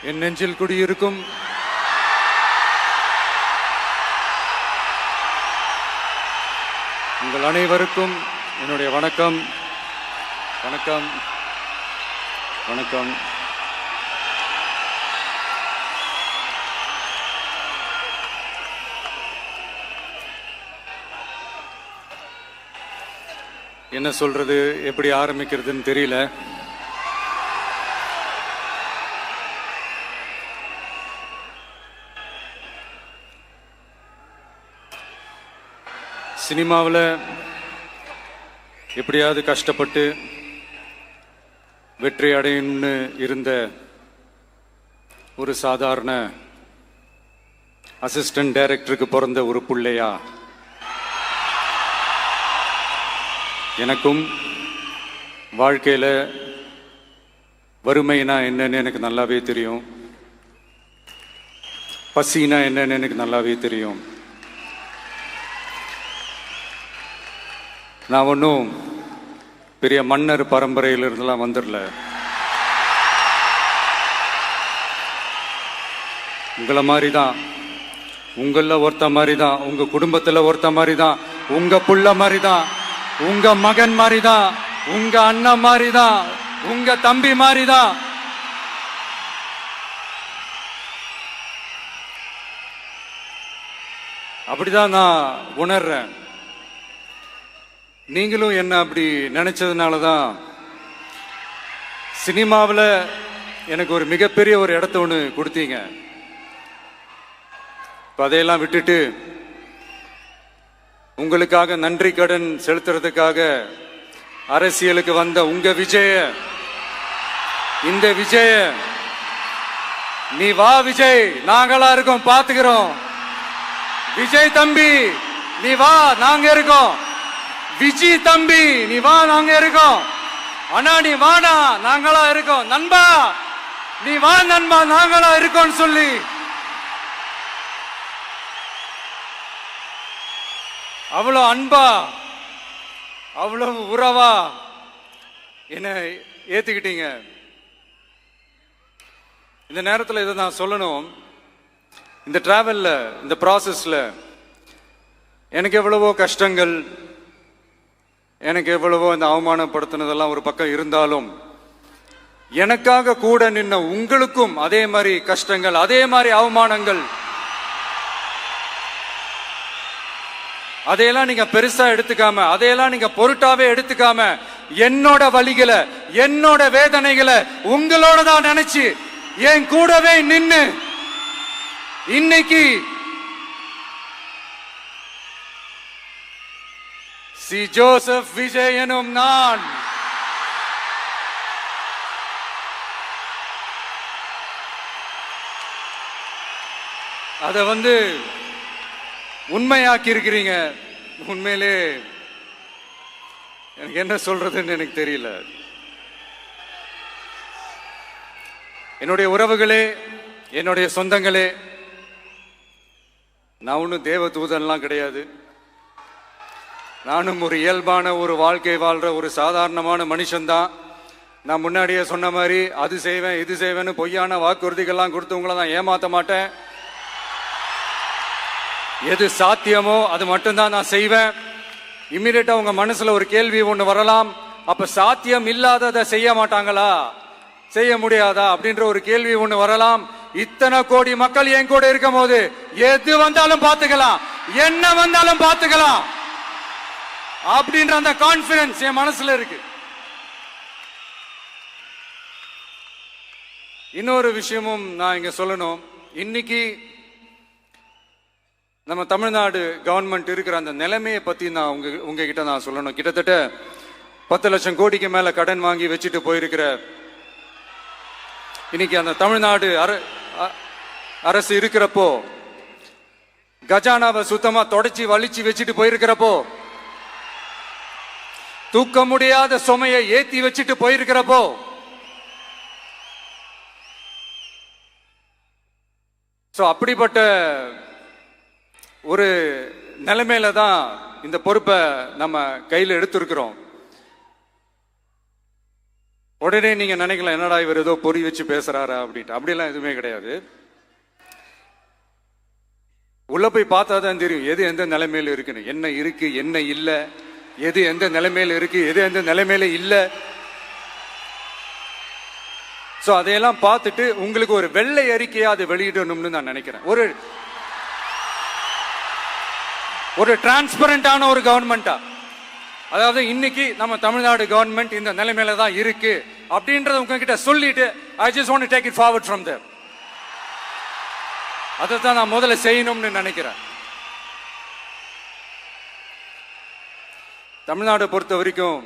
என் நெஞ்சில் குடியிருக்கும் உங்கள் அனைவருக்கும் என்னுடைய வணக்கம். வணக்கம் வணக்கம். என்ன சொல்றது, எப்படி ஆரம்பிக்கிறதுன்னு தெரியல. சினிமாவில் எப்படியாவது கஷ்டப்பட்டு வெற்றி அடையணும்னு இருந்த ஒரு சாதாரண அசிஸ்டன்ட் டைரக்டருக்கு பிறந்த ஒரு பிள்ளையா எனக்கும் வாழ்க்கையில் வறுமைனா என்னன்னு எனக்கு நல்லாவே தெரியும், பசினா என்னன்னு எனக்கு நல்லாவே தெரியும். நான் ஒன்றும் பெரிய மன்னர் பரம்பரையிலிருந்துலாம் வந்துடல. உங்களை மாதிரி தான், உங்களில் ஒருத்த மாதிரி தான், உங்க குடும்பத்தில் ஒருத்த மாதிரி தான், உங்க புள்ள மாதிரி தான், உங்க மகன் மாதிரி தான், உங்க அண்ணன் மாதிரி தான், உங்க தம்பி மாதிரி தான். அப்படிதான் நான் உணர்றேன். நீங்களும் என்ன அப்படி நினைச்சதுனால தான் சினிமாவில் எனக்கு ஒரு மிகப்பெரிய ஒரு இடத்த ஒன்று கொடுத்தீங்க. இப்போ அதையெல்லாம் விட்டுட்டு உங்களுக்காக நன்றி கடன் செலுத்துறதுக்காக அரசியலுக்கு வந்த உங்க விஜய, இந்த விஜய, நீ வா விஜய், நாங்களா இருக்கோம், பாத்துக்கிறோம். விஜய் தம்பி நீ வா, நாங்க இருக்கோம். விஜய் தம்பி நீ வா, நாங்க இருக்கோம். அண்ணா நீ வாடா, நாங்களா இருக்கோம். நண்பா நீ வா நண்பா, நாங்களா இருக்கோம் சொல்லி அவ்வளவு அன்பா, அவ்வளவு உறவா என்ன ஏத்துக்கிட்டீங்க. இந்த நேரத்தில் இதை நான் சொல்லணும். இந்த டிராவல்ல, இந்த ப்ராசஸ்ல எனக்கு எவ்வளவோ கஷ்டங்கள், எனக்கு எவ்வளவோ இந்த அவமானப்படுத்தினதெல்லாம் ஒரு பக்கம் இருந்தாலும், எனக்காக கூட நின்ன உங்களுக்கும் அதே மாதிரி கஷ்டங்கள், அதே மாதிரி அவமானங்கள், அதையெல்லாம் நீங்க பெருசா எடுத்துக்காம, அதையெல்லாம் நீங்க பொருட்டாவே எடுத்துக்காம, என்னோட வலிகளை, என்னோட வேதனைகளை உங்களோட தான் நினைச்சு என் கூடவே நின்னு இன்னைக்கு சி ஜோசப் விஜய் எனும் நான் அத உண்மையாக்கி இருக்கிறீங்க. உண்மையிலே எனக்கு என்ன சொல்றதுன்னு எனக்கு தெரியல. என்னுடைய உறவுகளே, என்னுடைய சொந்தங்களே, நான் ஒன்றும் தேவ தூதன்லாம் கிடையாது. நானும் ஒரு இயல்பான ஒரு வாழ்க்கை வாழ்ற ஒரு சாதாரணமான மனுஷன்தான். நான் முன்னாடியே சொன்ன மாதிரி அது செய்வேன் இது செய்வேன்னு பொய்யான வாக்குறுதிகள்லாம் கொடுத்தவங்கள நான் ஏமாத்த மாட்டேன். எது சாத்தியமோ அது மட்டும்தான் நான் செய்வேன். இம்மிடியட்டா உங்க மனசுல ஒரு கேள்வி ஒண்ணு வரலாம், அப்ப சாத்தியம் இல்லாததை செய்ய மாட்டாங்களா, செய்ய முடியாதா அப்படின்ற ஒரு கேள்வி ஒண்ணு வரலாம். இத்தனை கோடி மக்கள் என் கூட இருக்கும் போது எது வந்தாலும் பாத்துக்கலாம், என்ன வந்தாலும் பாத்துக்கலாம் அப்படின்ற அந்த கான்பிடன்ஸ் என் மனசுல இருக்கு. இன்னொரு விஷயமும் நான் இங்க சொல்லணும். இன்னைக்கு நம்ம தமிழ்நாடு கவர்மெண்ட் இருக்கிற அந்த நிலைமையை பத்தி நான் உங்ககிட்ட நான் சொல்லணும். கிட்டத்தட்ட 10 லட்சம் கோடிக்கு மேல கடன் வாங்கி வச்சுட்டு போயிருக்கிற இன்னைக்கு அந்த தமிழ்நாடு அரசு இருக்கிறப்போ, கஜானாவை சுத்தமா தொடச்சி வலிச்சு வச்சுட்டு போயிருக்கிறப்போ, தூக்க முடியாத சுமையை ஏத்தி வச்சுட்டு போயிருக்கிறப்போ, அப்படிப்பட்ட ஒரு நிலைமையில தான் இந்த பொறுப்பை நம்ம கையில் எடுத்திருக்கிறோம். உடனே நீங்க நினைக்கலாம், என்னடா இவர் ஏதோ பொறி வச்சு பேசுறாரா அப்படின்ட்டு. அப்படியெல்லாம் எதுவுமே கிடையாது. உள்ள போய் பார்த்தா தான் தெரியும் எது எந்த நிலைமையில இருக்குன்னு, என்ன இருக்கு என்ன இல்லை, எது எந்த நிலைமையில இருக்கு எது எந்த நிலைமையில இல்லை. ஸோ அதையெல்லாம் பார்த்துட்டு உங்களுக்கு ஒரு வெள்ளை அறிக்கையா அதை வெளியிடணும்னு நான் நினைக்கிறேன். ஒரு டிரான்ஸ்பரண்டான ஒரு கவர்மெண்டா, அதாவது இன்னைக்கு நம்ம தமிழ்நாடு கவர்மெண்ட் இந்த நிலைமையில தான் இருக்கு அப்படின்றத உங்ககிட்ட சொல்லிட்டு I just want to take it forward from there. அதை தான் நான் முதல்ல செய்யணும்னு நினைக்கிறேன். தமிழ்நாட்டை பொறுத்த வரைக்கும்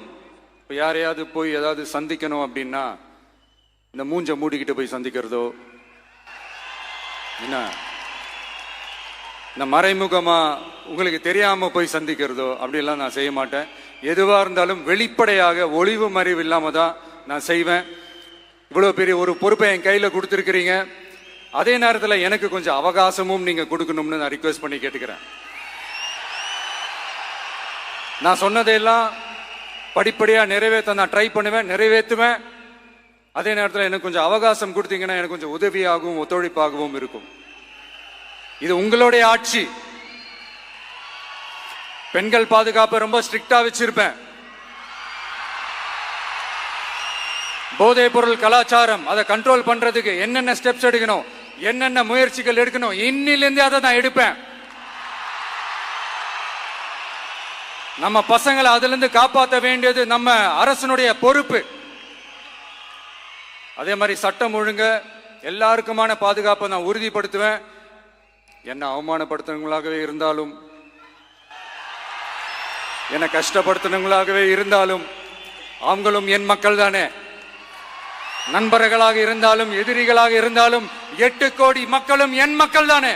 இப்போ யாரையாவது போய் ஏதாவது சந்திக்கணும் அப்படின்னா இந்த மூஞ்ச மூடிக்கிட்டு போய் சந்திக்கிறதோ, என்ன இந்த மறைமுகமா உங்களுக்கு தெரியாம போய் சந்திக்கிறதோ அப்படிலாம் நான் செய்ய மாட்டேன். எதுவா இருந்தாலும் வெளிப்படையாக ஒளிவு மறைவு இல்லாம தான் நான் செய்வேன். இவ்வளவு பெரிய ஒரு பொறுப்பை என் கையில கொடுத்துருக்கிறீங்க, அதே நேரத்தில் எனக்கு கொஞ்சம் அவகாசமும் நீங்க கொடுக்கணும்னு நான் ரிக்வெஸ்ட் பண்ணி கேட்டுக்கிறேன். நான் சொன்னதையெல்லாம் படிப்படியா நிறைவேற்ற நான் ட்ரை பண்ணுவேன், நிறைவேற்றுவேன். அதே நேரத்தில் எனக்கு கொஞ்சம் அவகாசம் கொடுத்தீங்கன்னா எனக்கு கொஞ்சம் உதவியாகவும் ஒத்துழைப்பாகவும் இருக்கும். இது உங்களுடைய ஆட்சி. பெண்கள் பாதுகாப்பை ரொம்ப ஸ்ட்ரிக்டா வச்சிருப்பேன். போதைப் பொருள் கலாச்சாரம் அதை கண்ட்ரோல் பண்றதுக்கு என்னென்ன ஸ்டெப்ஸ் எடுக்கணும், என்னென்ன முயற்சிகள் எடுக்கணும், இன்னிலிருந்து அதை நான் எடுப்பேன். நம்ம பசங்களை அதுல இருந்து காப்பாற்ற வேண்டியது நம்ம அரசனுடைய பொறுப்பு. அதே மாதிரி சட்டம் ஒழுங்கு எல்லாருக்குமான பாதுகாப்பை நான் உறுதிப்படுத்துவேன். என்ன அவமானப்படுத்தினவங்களாகவே இருந்தாலும், என்ன கஷ்டப்படுத்தினவங்களாகவே இருந்தாலும், அவங்களும் என் மக்கள் தானே. நண்பர்களாக இருந்தாலும் எதிரிகளாக இருந்தாலும் 8 கோடி மக்களும் என் மக்கள் தானே.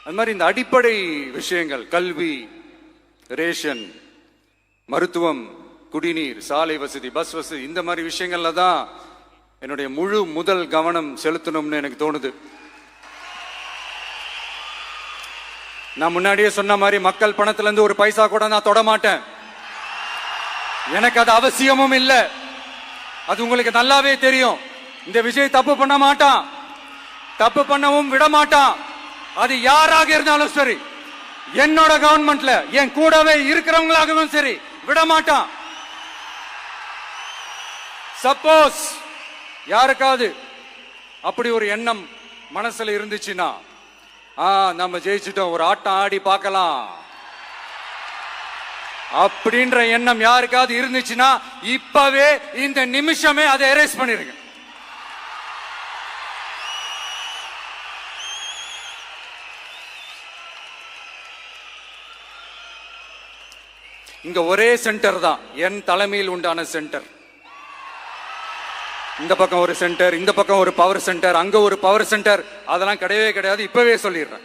அது மாதிரி இந்த அடிப்படை விஷயங்கள், கல்வி, ரேஷன், மருத்துவம், குடிநீர், சாலை வசதி, பஸ் வசதி, இந்த மாதிரி விஷயங்கள்ல தான் என்னுடைய முதல் கவனம் செலுத்தணும்னு எனக்கு தோணுது. நான் முன்னாடியே சொன்ன மாதிரி மக்கள் பணத்துல இருந்து ஒரு பைசா கூட நான் தொட மாட்டேன். எனக்கு அது அவசியமும் இல்லை. அது உங்களுக்கு நல்லாவே தெரியும். இந்த விஜய் தப்பு பண்ண மாட்டான், தப்பு பண்ணவும் விட மாட்டான். அது யாராக இருந்தாலும் சரி, என்னோட கவர்மெண்ட்ல என் கூடவே இருக்கிறவங்களாகவும் சரி, விட மாட்டான். சப்போஸ் யாருக்காவது அப்படி ஒரு எண்ணம் மனசுல இருந்துச்சுன்னா, நம்ம ஜெயிச்சிட்டோம், ஒரு ஆட்டம் ஆடி பார்க்கலாம் அப்படின்ற எண்ணம் யாருக்காவது இருந்துச்சுன்னா இப்பவே இந்த நிமிஷமே அதை எரேஸ் பண்ணிருங்க. இங்க ஒரே சென்டர் தான், என் தலைமையில் உண்டான சென்டர். இந்த பக்கம் ஒரு சென்டர், இந்த பக்கம் ஒரு பவர் சென்டர், அங்க ஒரு பவர் சென்டர், அதெல்லாம் கிடையவே கிடையாது. இப்பவே சொல்லிடுறேன்.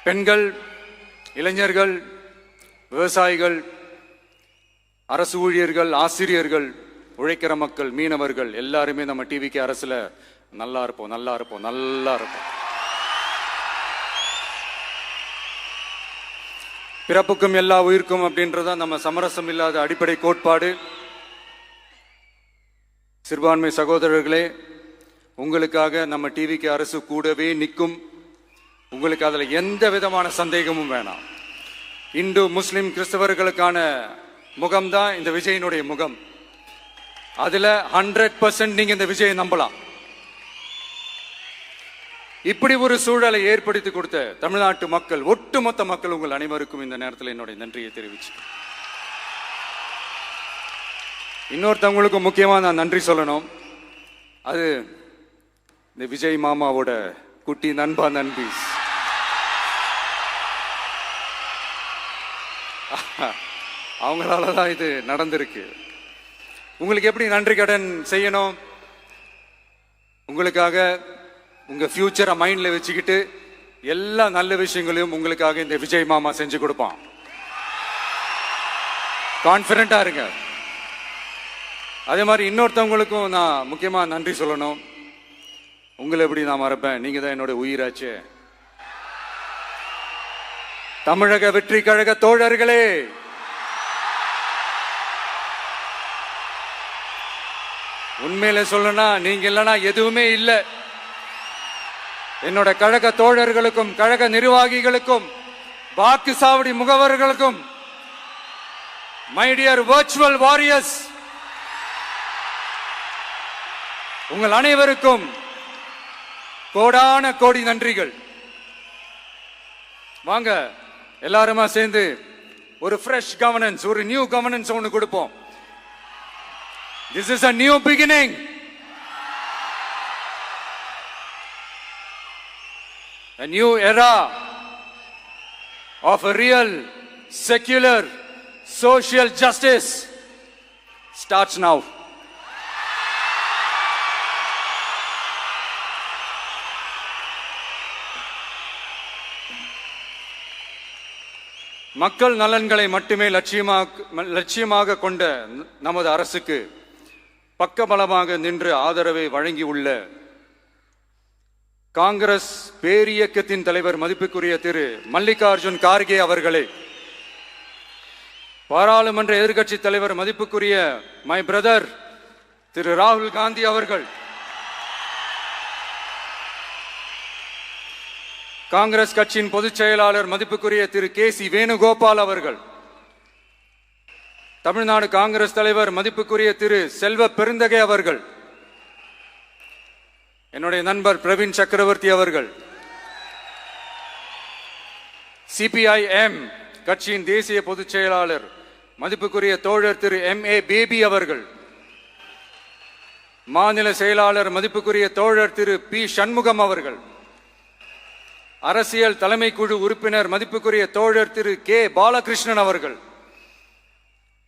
பெண்கள், இளைஞர்கள், விவசாயிகள், அரசு ஊழியர்கள், ஆசிரியர்கள், உழைக்கிற மக்கள், மீனவர்கள் எல்லாருமே நம்ம டிவிக்கு அரசுல நல்லா இருப்போம், நல்லா இருப்போம், நல்லா இருப்போம். பிறப்புக்கும் எல்லா உயிர்க்கும் அப்படின்றத நம்ம சமரசம் இல்லாத அடிப்படை கோட்பாடு. சிறுபான்மை சகோதரர்களே, உங்களுக்காக நம்ம டிவிக்கு அரசு கூடவே நிற்கும். உங்களுக்கு அதுல எந்த விதமான சந்தேகமும் வேணாம். இந்து, முஸ்லிம், கிறிஸ்தவர்களுக்கான முகம்தான் இந்த விஜயனுடைய முகம். அதுல 100% நீங்க இந்த விஜயை நம்பலாம். இப்படி ஒரு சூழலை ஏற்படுத்தி கொடுத்த தமிழ்நாட்டு மக்கள், ஒட்டுமொத்த மக்கள், உங்கள் அனைவருக்கும் இந்த நேரத்தில் என்னுடைய நன்றியை தெரிவிச்சு, இன்னொருத்தவங்களுக்கு முக்கியமா நான் நன்றி சொல்லணும். அது இந்த விஜய் மாமாவோட குட்டி நண்பா, நண்பி. அவங்களாலதான் இது நடந்திருக்கு. உங்களுக்கு எப்படி நன்றி கடன் செய்யணும்? உங்களுக்காக உங்க ஃபியூச்சரை மைண்ட்ல வச்சுக்கிட்டு எல்லா நல்ல விஷயங்களையும் உங்களுக்காக இந்த விஜய் மாமா செஞ்சு கொடுப்பான். கான்பிடண்டா இருங்க. அதே மாதிரி இன்னொருத்தவங்களுக்கும் நான் முக்கியமா நன்றி சொல்லணும். உங்களை எப்படி நான் மறப்பேன்? நீங்க தான் என்னோட உயிராச்சு. தமிழக வெற்றி கழக தோழர்களே, உண்மையில சொல்லனா நீங்க இல்லனா எதுவுமே இல்லை. என்னோட கழக தோழர்களுக்கும் கழக நிர்வாகிகளுக்கும் வாக்கு சாவடி முகவர்களுக்கும், மை டியர் வர்ச்சுவல் வாரியர்ஸ், உங்கள் அனைவருக்கும் கோடான கோடி நன்றிகள். வாங்க எல்லாருமா சேர்ந்து ஒரு ஃப்ரெஷ் கவர்னன்ஸ், ஒரு நியூ கவர்னன்ஸ் ஒன்று கொடுப்போம். This is a new beginning. A new era of a real, secular, social justice starts now. மக்கள் நலன்களை மட்டுமே லட்சியமாக கொண்ட நமது அரசுக்கு பக்கபலமாக நின்று ஆதரவை வழங்கியுள்ள காங்கிரஸ் பேரியக்கத்தின் தலைவர் மதிப்புக்குரிய திரு மல்லிகார்ஜுன் கார்கே அவர்களே, பாராளுமன்ற எதிர்க்கட்சி தலைவர் மதிப்புக்குரிய மை பிரதர் திரு ராகுல் காந்தி அவர்கள், காங்கிரஸ் கட்சியின் பொதுச் செயலாளர் மதிப்புக்குரிய திரு கே.சி. வேணுகோபால் அவர்கள், தமிழ்நாடு காங்கிரஸ் தலைவர் மதிப்புக்குரிய திரு செல்வ பெருந்தகை அவர்கள், என்னுடைய நண்பர் பிரவீன் சக்கரவர்த்தி அவர்கள், சிபிஐஎம் கட்சியின் தேசிய பொதுச் செயலாளர் மதிப்புக்குரிய தோழர் திரு M.A. பேபி அவர்கள், மாநில செயலாளர் மதிப்புக்குரிய தோழர் திரு பி. சண்முகம் அவர்கள், அரசியல் தலைமை குழு உறுப்பினர் மதிப்புக்குரிய தோழர் திரு கே. பாலகிருஷ்ணன் அவர்கள்,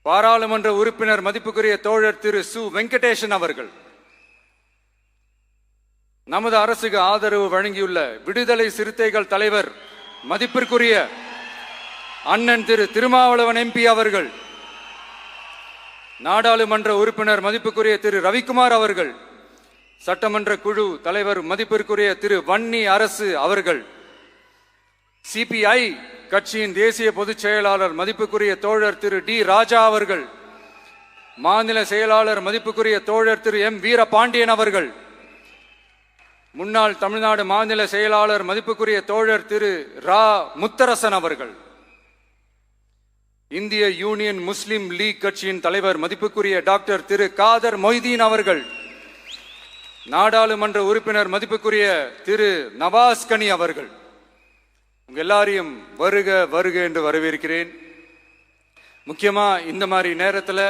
பாராளுமன்ற உறுப்பினர் மதிப்புக்குரிய தோழர் திரு சு. வெங்கடேசன் அவர்கள், நமது அரசுக்கு ஆதரவு வழங்கியுள்ள விடுதலை சிறுத்தைகள் தலைவர் மதிப்பிற்குரிய அண்ணன் திரு திருமாவளவன் MP அவர்கள், நாடாளுமன்ற உறுப்பினர் மதிப்புக்குரிய திரு ரவிக்குமார் அவர்கள், சட்டமன்ற குழு தலைவர் மதிப்பிற்குரிய திரு வன்னி அரசு அவர்கள், சிபிஐ கட்சியின் தேசிய பொதுச் செயலாளர் மதிப்புக்குரிய தோழர் திரு டி. ராஜா அவர்கள், மாநில செயலாளர் மதிப்புக்குரிய தோழர் திரு M. வீரபாண்டியன் அவர்கள், முன்னாள் தமிழ்நாடு மாநில செயலாளர் மதிப்புக்குரிய தோழர் திரு ரா. முத்தரசன் அவர்கள், இந்திய யூனியன் முஸ்லிம் லீக் கட்சியின் தலைவர் மதிப்புக்குரிய டாக்டர் திரு காதர் மொய்தீன் அவர்கள், நாடாளுமன்ற உறுப்பினர் மதிப்புக்குரிய திரு நவாஸ் கனி அவர்கள், உங்க எல்லாரையும் வருக வருக என்று வரவேற்கிறேன். முக்கியமா இந்த மாதிரி நேரத்தில்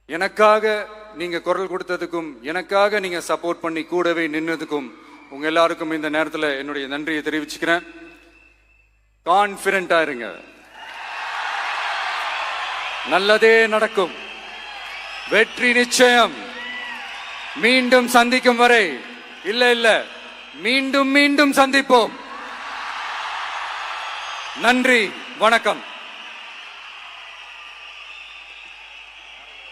எனக்காக நீங்க குரல் கொடுத்ததுக்கும், எனக்காக நீங்க சப்போர்ட் பண்ணி கூடவே நின்னதுக்கும் உங்க எல்லாருக்கும் இந்த நேரத்தில் என்னுடைய நன்றியை தெரிவிச்சுக்கிறேன். கான்பிடண்டா இருங்க, நல்லதே நடக்கும், வெற்றி நிச்சயம். மீண்டும் சந்திக்கும் வரை இல்ல மீண்டும் மீண்டும் சந்திப்போம். நன்றி, வணக்கம்.